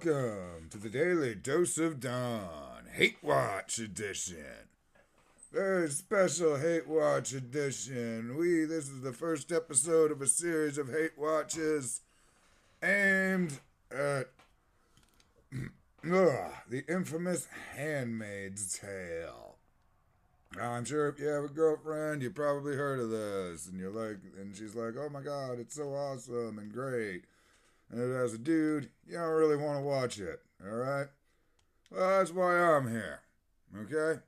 welcome to the Daily Dose of Dawn Hate Watch Edition. Very special Hate Watch Edition. This is the first episode of a series of Hate Watches aimed at the infamous Handmaid's Tale. Now, I'm sure if you have a girlfriend, you probably heard of this, and she's like, oh my god, it's so awesome and great. And as a dude, you don't really want to watch it, alright? Well, that's why I'm here, okay?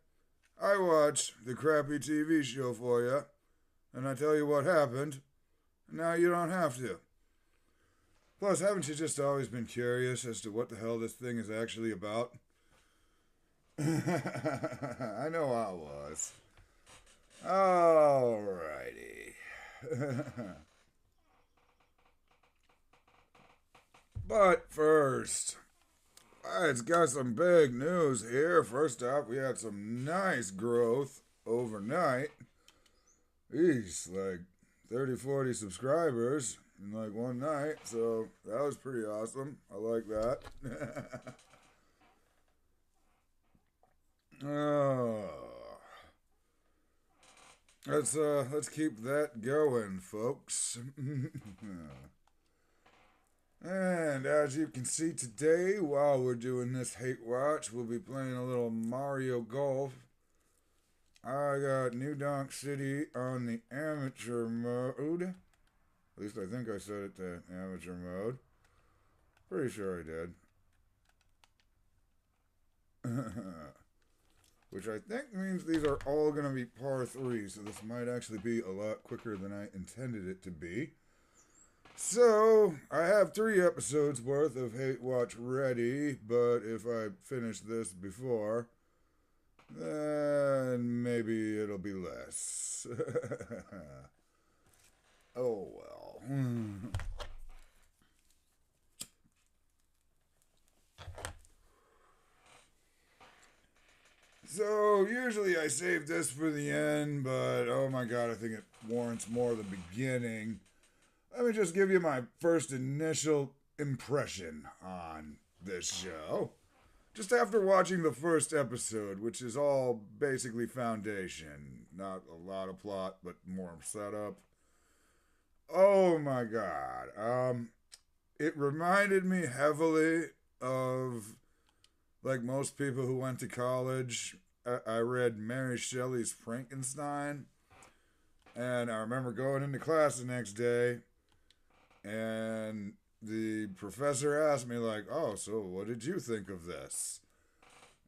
I watch the crappy TV show for you, and I tell you what happened, and now you don't have to. Plus, haven't you just always been curious as to what the hell this thing is actually about? I know I was. Alrighty. But first, it's got some big news here. First off, we had some nice growth overnight. Eesh, like 30, 40 subscribers in like one night. So that was pretty awesome. I like that. Oh. Let's keep that going, folks. And as you can see today, while we're doing this hate watch, we'll be playing a little Mario Golf. I got New Donk City on the amateur mode. At least I think I set it to amateur mode. Pretty sure I did. Which I think means these are all going to be par 3, so this might actually be a lot quicker than I intended it to be. So, I have 3 episodes worth of Hate Watch ready, but if I finish this before, then maybe it'll be less. Oh well. So, usually I save this for the end, but oh my god, I think it warrants more of the beginning. Let me just give you my first initial impression on this show. Just after watching the first episode, which is all basically foundation. Not a lot of plot, but more setup. Oh my god. It reminded me heavily of, like most people who went to college, I read Mary Shelley's Frankenstein. And I remember going into class the next day, and the professor asked me, like, oh, so what did you think of this?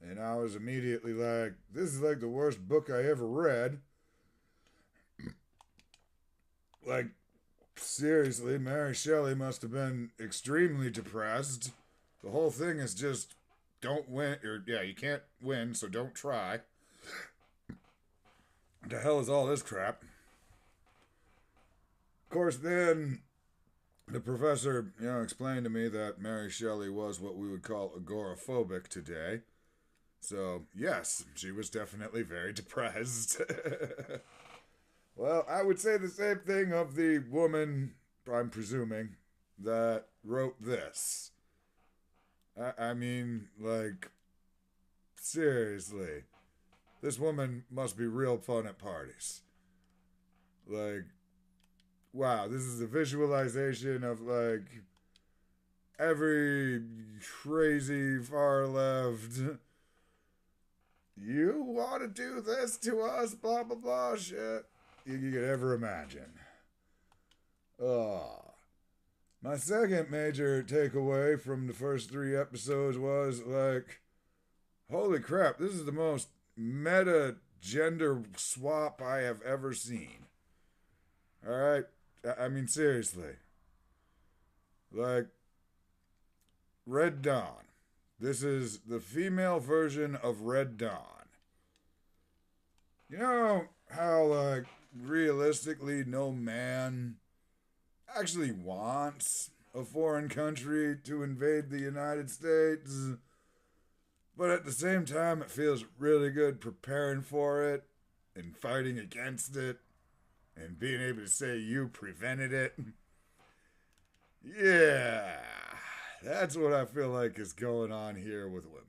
And I was immediately like, this is like the worst book I ever read. Like, seriously, Mary Shelley must have been extremely depressed. The whole thing is just, don't win, you can't win, so don't try. What the hell is all this crap? Of course, then the professor, explained to me that Mary Shelley was what we would call agoraphobic today. So, yes, she was definitely very depressed. Well, I would say the same thing of the woman, I'm presuming, that wrote this. I mean, like, seriously. This woman must be real fun at parties. Like, wow, this is a visualization of, like, every crazy far left, you want to do this to us, blah, blah, blah, shit, you could ever imagine. My second major takeaway from the first 3 episodes was, like, holy crap, this is the most meta gender swap I have ever seen. Alright? I mean, seriously. Like, Red Dawn. This is the female version of Red Dawn. You know how, like, realistically no man actually wants a foreign country to invade the United States, but at the same time it feels really good preparing for it and fighting against it and being able to say you prevented it. Yeah, That's what I feel like is going on here with women.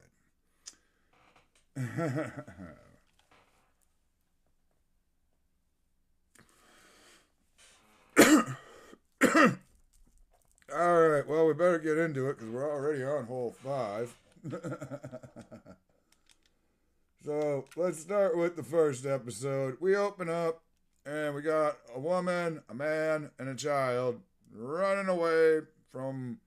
All right, well, we better get into it because we're already on hole 5. So let's start with the first episode. We open up and we got a woman, a man, and a child running away from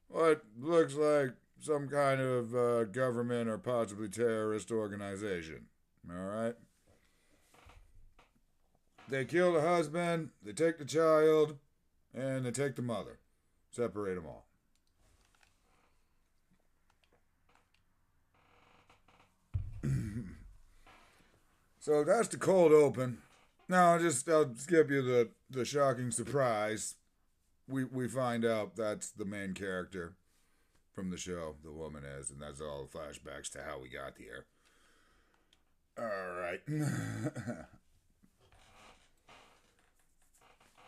what looks like some kind of government or possibly terrorist organization. All right? They kill the husband, they take the child, and they take the mother. Separate them all. So that's the cold open. Now I'll skip you the shocking surprise. We find out that's the main character from the show, the woman is, and that's all the flashbacks to how we got here. Alright.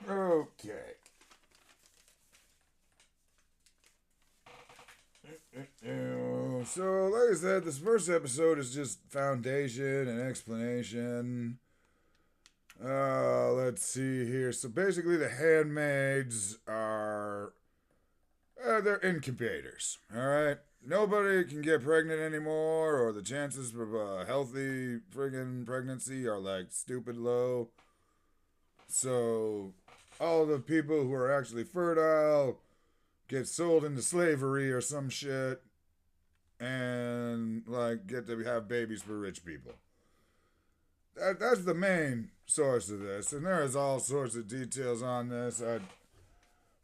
Okay. So, like I said, this first episode is just foundation and explanation. Let's see here. So basically, the handmaids are they're incubators. All right, nobody can get pregnant anymore, or the chances of a healthy friggin' pregnancy are like stupid low. So all the people who are actually fertile get sold into slavery or some shit, and like get to have babies for rich people. That's the main source of this, and there's all sorts of details on this. I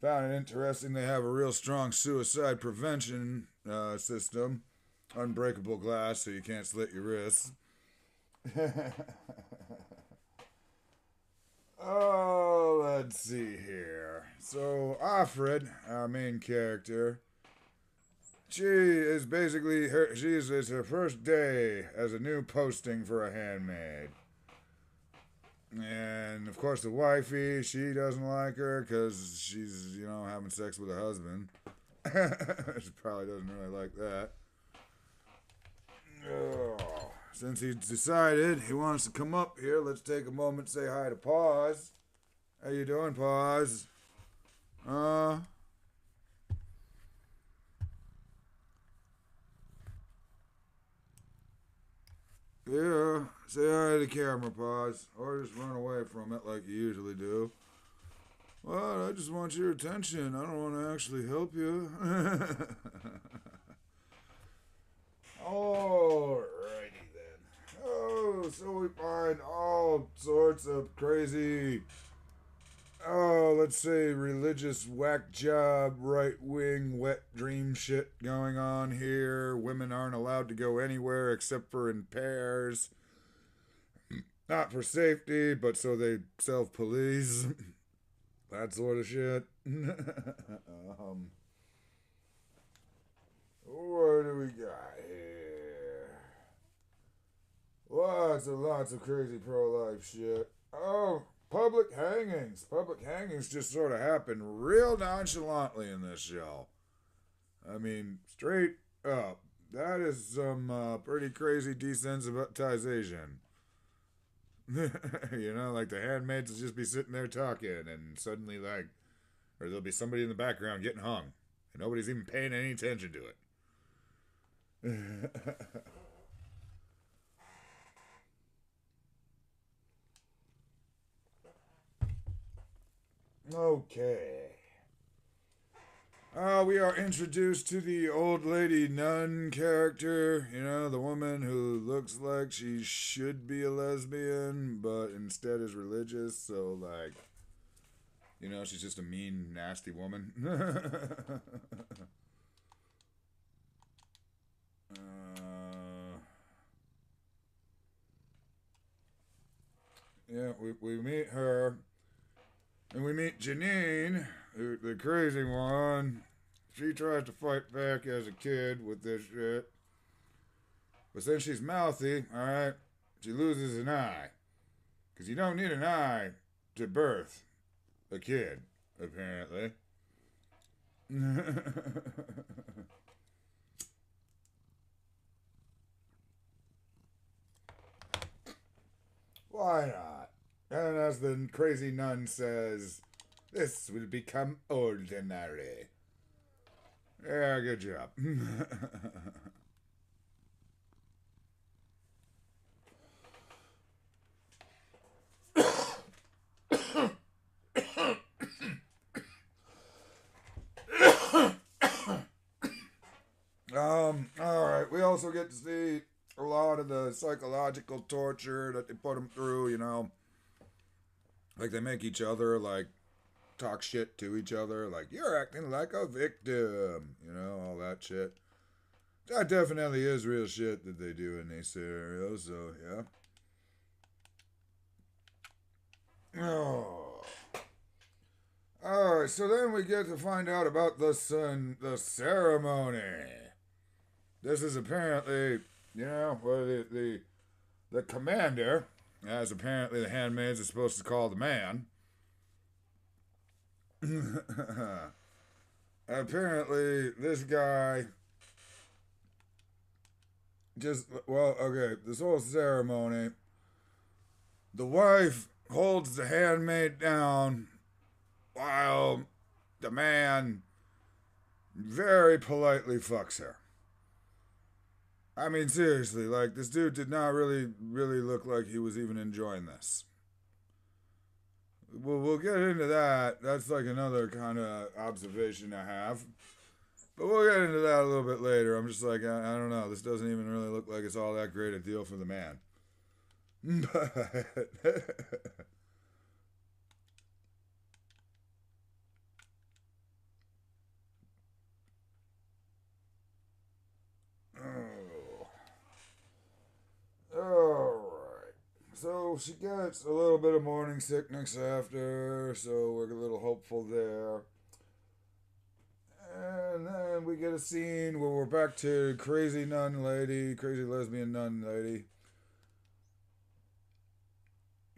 found it interesting they have a real strong suicide prevention system, unbreakable glass so you can't slit your wrists. Oh, let's see here. So Offred, our main character, she is basically it's her first day as a new posting for a handmaid. And of course the wifey, she doesn't like her because she's, having sex with her husband. She probably doesn't really like that. Oh, since he's decided he wants to come up here, let's take a moment to say hi to Pause. How you doing, Pause? Yeah, say hi to the camera, Pause. Or just run away from it like you usually do. Well, I just want your attention. I don't want to actually help you. Alrighty then. Oh, so we find all sorts of crazy, let's say religious whack job, right wing wet dream shit going on here. Women aren't allowed to go anywhere except for in pairs. Not for safety, but so they self police. That sort of shit. What do we got here? Lots of crazy pro-life shit. Oh, public hangings. Public hangings just sort of happen real nonchalantly in this show. I mean, straight up. That is some pretty crazy desensitization. Like the handmaids will just be sitting there talking, and suddenly, or there'll be somebody in the background getting hung, and nobody's even paying any attention to it. Okay. We are introduced to the old lady nun character, the woman who looks like she should be a lesbian, but instead is religious, so, she's just a mean, nasty woman. Yeah, we meet her, and we meet Janine, the crazy one. She tries to fight back as a kid with this shit. But since she's mouthy, alright, she loses an eye. Because you don't need an eye to birth a kid, apparently. Why not? And as the crazy nun says, this will become ordinary. Yeah, good job. Alright, we also get to see a lot of the psychological torture that they put them through, you know. Like, they make each other, like, talk shit to each other, like, you're acting like a victim, you know, all that shit. That definitely is real shit that they do in these scenarios, so, yeah. Oh. Alright, so then we get to find out about the ceremony. This is apparently, you know, well, the commander, as apparently the handmaids are supposed to call the man. Apparently, this guy this whole ceremony, the wife holds the handmaid down while the man very politely fucks her. I mean, seriously, like, this dude did not really look like he was even enjoying this. We'll get into that. That's like another kind of observation I have. But we'll get into that a little bit later. I'm just like, I don't know. This doesn't even really look like it's all that great a deal for the man. But oh. Alright. So she gets a little bit of morning sickness after, so we're a little hopeful there. And then we get a scene where we're back to crazy lesbian nun lady.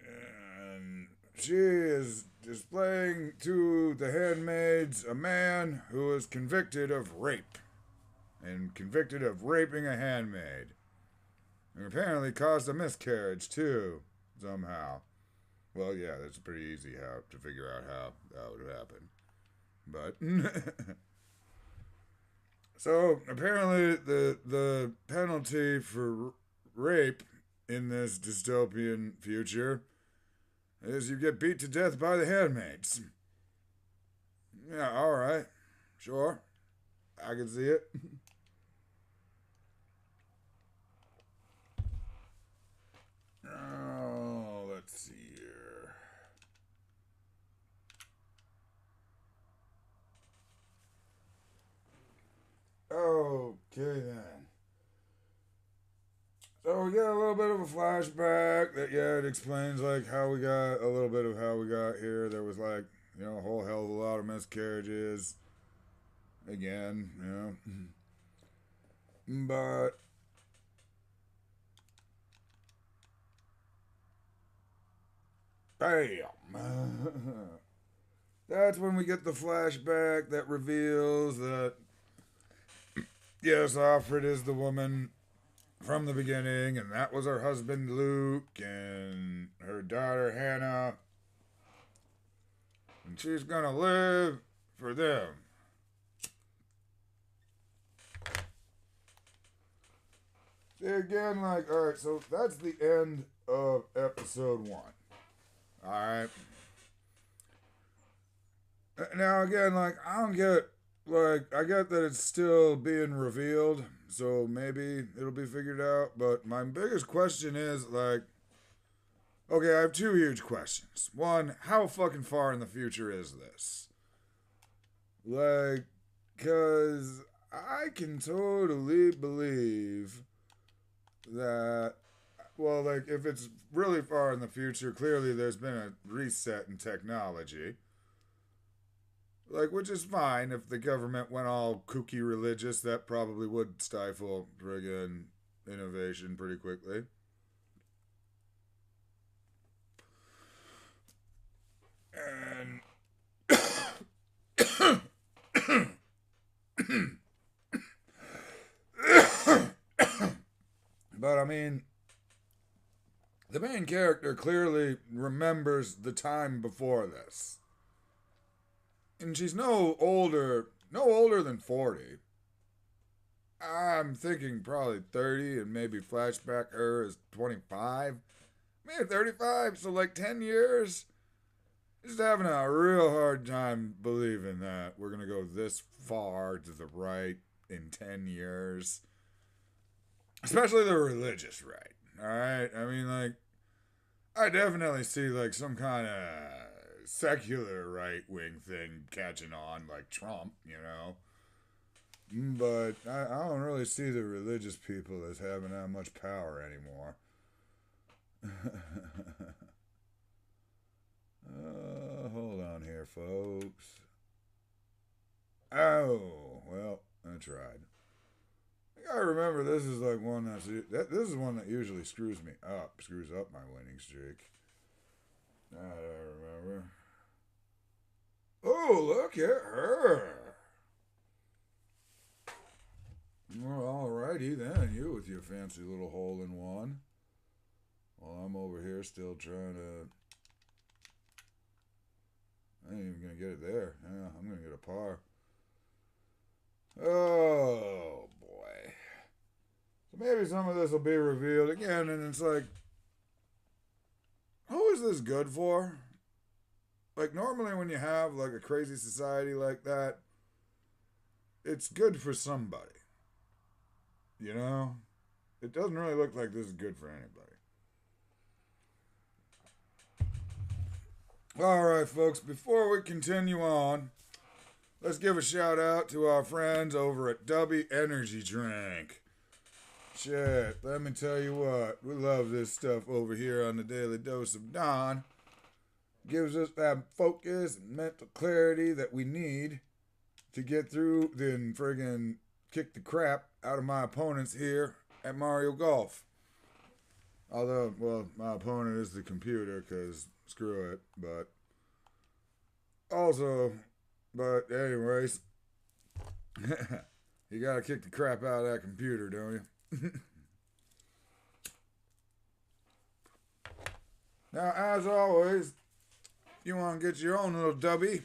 And she is displaying to the handmaids a man who is convicted of rape. And convicted of raping a handmaid. And apparently caused a miscarriage too, somehow. Well, yeah, that's pretty easy to figure out how that would happen. But so apparently the penalty for rape in this dystopian future is you get beat to death by the handmaids. Yeah, alright. Sure. I can see it. Oh, let's see here. Okay then. So we get a little bit of a flashback that, yeah, it explains like how we got a little bit of how we got here. There was like, you know, a whole hell of a lot of miscarriages. Again, you know. But bam. That's when we get the flashback that reveals that, yes, Alfred is the woman from the beginning, and that was her husband Luke, and her daughter Hannah. And she's gonna live for them. See, again, like, alright, so that's the end of episode 1. Alright. Now, again, like, I don't get, like, I get that it's still being revealed, so maybe it'll be figured out, but my biggest question is, like, okay, I have 2 huge questions. One, how fucking far in the future is this? Like, because I can totally believe that, well, like, if it's really far in the future, clearly there's been a reset in technology. Like, which is fine. If the government went all kooky religious, that probably would stifle friggin' innovation pretty quickly. And mean, the main character clearly remembers the time before this. And she's no older than 40. I'm thinking probably 30 and maybe flashback her as 25. Maybe 35, so like 10 years. Just having a real hard time believing that we're going to go this far to the right in 10 years. Especially the religious right. Alright? I mean, like, I definitely see like some kind of secular right-wing thing catching on, like Trump, you know? But I don't really see the religious people as having that much power anymore. Hold on here, folks. Oh, well, I tried. I gotta remember this is like one this is one that usually screws up my winning streak. I don't remember. Oh, look at her. Well, alrighty then, you with your fancy little hole-in-one. While I'm over here still trying to... I ain't even going to get it there. Yeah, I'm going to get a par. Oh, boy. So maybe some of this will be revealed again, and it's like... Who is this good for? Like, normally when you have, like, a crazy society like that, it's good for somebody. You know? It doesn't really look like this is good for anybody. Alright, folks, before we continue on, let's give a shout out to our friends over at Dubby Energy Drink. Shit, let me tell you what, we love this stuff over here on the Daily Dose of Dawn. Gives us that focus and mental clarity that we need to get through, then friggin' kick the crap out of my opponents here at Mario Golf. Although, well, my opponent is the computer, because screw it, but... Also, but anyways, you gotta kick the crap out of that computer, don't you? Now, as always, you want to get your own little dubby.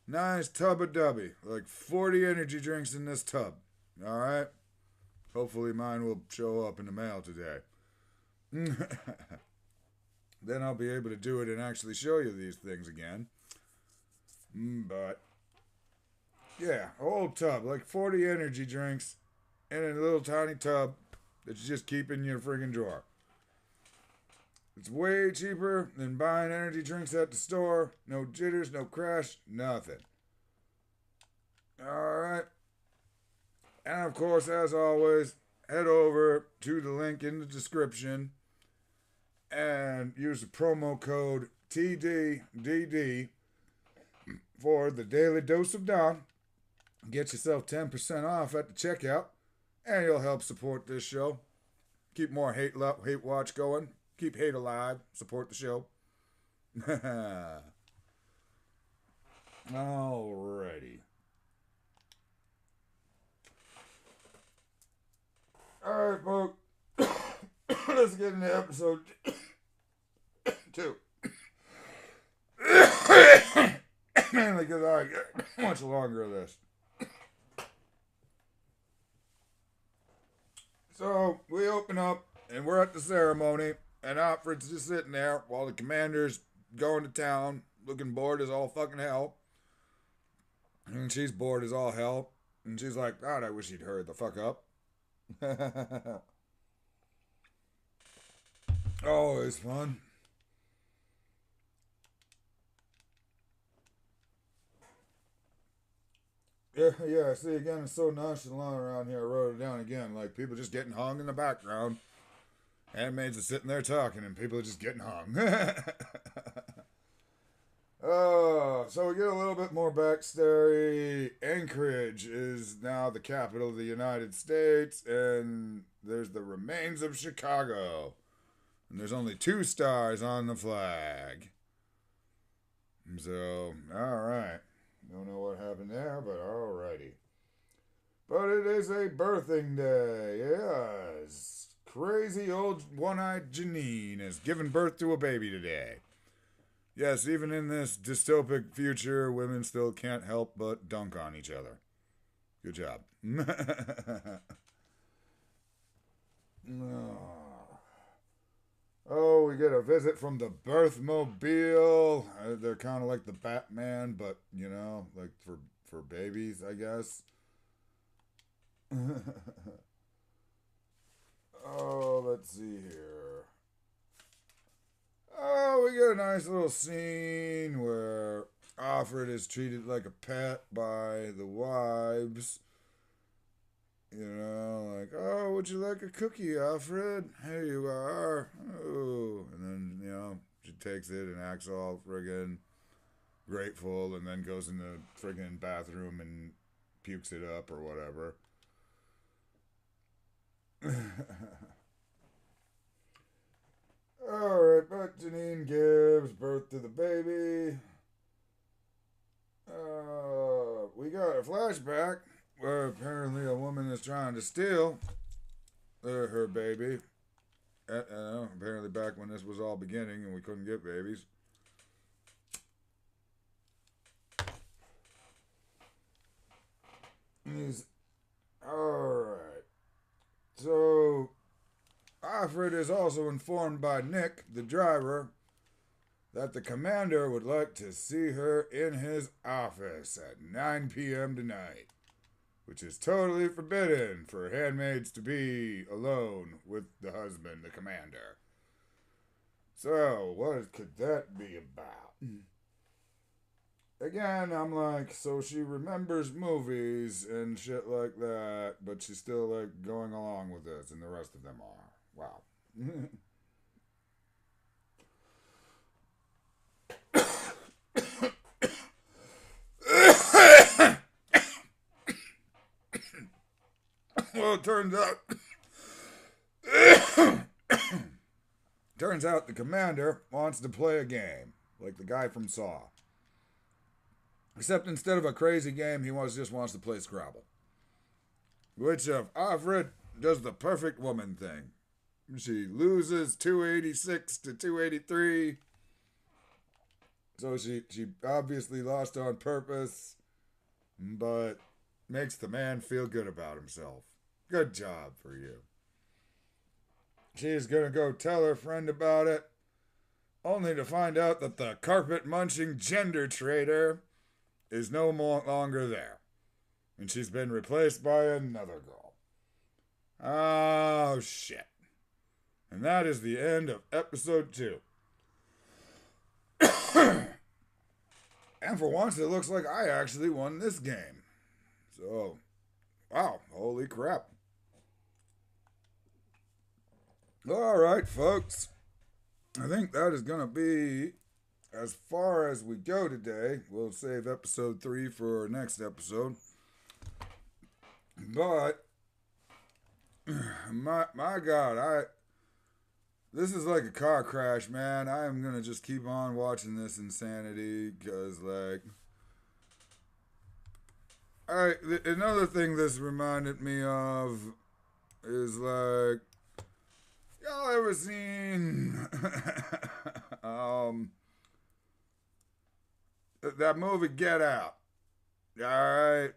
Nice tub of dubby. Like 40 energy drinks in this tub. Alright? Hopefully mine will show up in the mail today. Then I'll be able to do it and actually show you these things again. But, yeah, a whole tub. Like 40 energy drinks in a little tiny tub that you just keep in your friggin' drawer. It's way cheaper than buying energy drinks at the store. No jitters, no crash, nothing. Alright. And of course, as always, head over to the link in the description and use the promo code TDDD for the Daily Dose of Dawn. Get yourself 10% off at the checkout, and you'll help support this show. Keep more hate watch going. Keep hate alive. Support the show. Alrighty. Alright, folks. Let's get into episode 2. Mainly because I get much longer of this. So, we open up, and we're at the ceremony, and Alfred's just sitting there while the commander's going to town, looking bored as all fucking hell. And she's bored as all hell. And she's like, God, I wish he'd hurry the fuck up. Always fun. Yeah, see, again, it's so nonchalant around here. I wrote it down again. Like, people just getting hung in the background. Handmaids are sitting there talking, and people are just getting hung. So we get a little bit more backstory. Anchorage is now the capital of the United States, and there's the remains of Chicago. And there's only 2 stars on the flag. So, alright. Don't know what happened there, but alrighty. But it is a birthing day. Yes. crazy old one-eyed Janine has given birth to a baby today. Yes, even in this dystopic future, women still can't help but dunk on each other. Good job. Oh, we get a visit from the birthmobile. They're kind of like the Batman, but, you know, like for babies, I guess. Oh, let's see here. Oh, we get a nice little scene where Alfred is treated like a pet by the wives. You know, like, oh, would you like a cookie, Alfred? Here you are. Oh. And then, you know, she takes it and acts all friggin' grateful and then goes in the friggin' bathroom and pukes it up or whatever. Alright, but Janine gives birth to the baby. We got a flashback where apparently a woman is trying to steal her baby. Apparently back when this was all beginning and we couldn't get babies. Alright. So, Alfred is also informed by Nick, the driver, that the commander would like to see her in his office at 9 p.m. tonight, which is totally forbidden for handmaids to be alone with the husband, the commander. So, what could that be about? Again, I'm like, so she remembers movies and shit like that, but she's still like going along with this, and the rest of them are. Wow. Well, it turns out the commander wants to play a game, like the guy from Saw. Except instead of a crazy game, he just wants to play Scrabble. Which Alfred does the perfect woman thing. She loses 286 to 283. So she obviously lost on purpose, but makes the man feel good about himself. Good job for you. She's gonna go tell her friend about it, only to find out that the carpet-munching gender traitor is no longer there. And she's been replaced by another girl. Oh, shit. And that is the end of episode 2. And for once, it looks like I actually won this game. So, wow, holy crap. Alright, folks. I think that is going to be as far as we go today. We'll save episode 3 for our next episode. But, my God, this is like a car crash, man. I am going to just keep on watching this insanity because, like, another thing this reminded me of is, like, y'all ever seen that movie Get Out? Alright?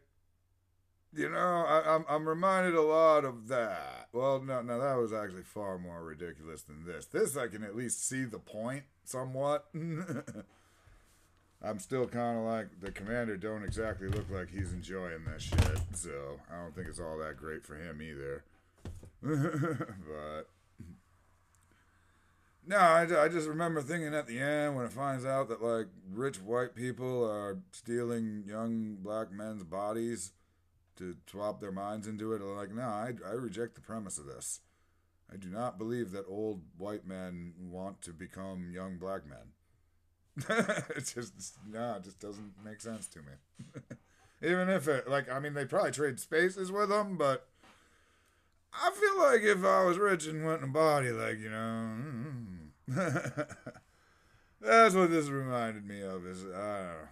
You know, I'm reminded a lot of that. Well, no, that was actually far more ridiculous than this. This, I can at least see the point, somewhat. I'm still kind of like, the commander don't exactly look like he's enjoying this shit, so I don't think it's all that great for him either. But no, I just remember thinking at the end when it finds out that, like, rich white people are stealing young black men's bodies to swap their minds into it. I'm like, no, I reject the premise of this. I do not believe that old white men want to become young black men. It just doesn't make sense to me. Even if it, like, I mean, they probably trade spaces with them, but I feel like if I was rich and wanting a body, like, you know, that's what this reminded me of. Is I don't know.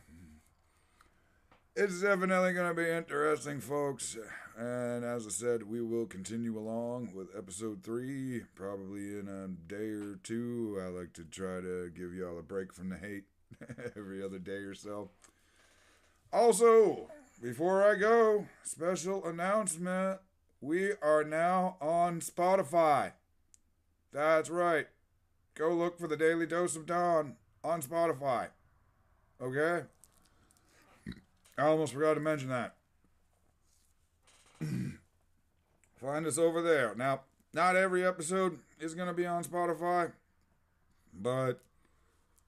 It's definitely going to be interesting, folks. And as I said, we will continue along with episode 3, probably in a day or two. I like to try to give y'all a break from the hate every other day or so. Also, before I go, special announcement. We are now on Spotify. That's right. Go look for the Daily Dose of Dawn on Spotify. Okay? I almost forgot to mention that. Find us over there. Now, not every episode is going to be on Spotify, but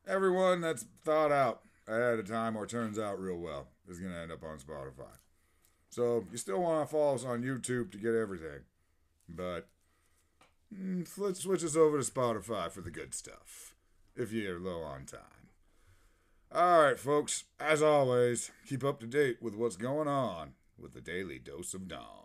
everyone that's thought out ahead of time or turns out real well is going to end up on Spotify. So, you still want to follow us on YouTube to get everything, but let's switch us over to Spotify for the good stuff, if you're low on time. Alright, folks, as always, keep up to date with what's going on with the Daily Dose of Dawn.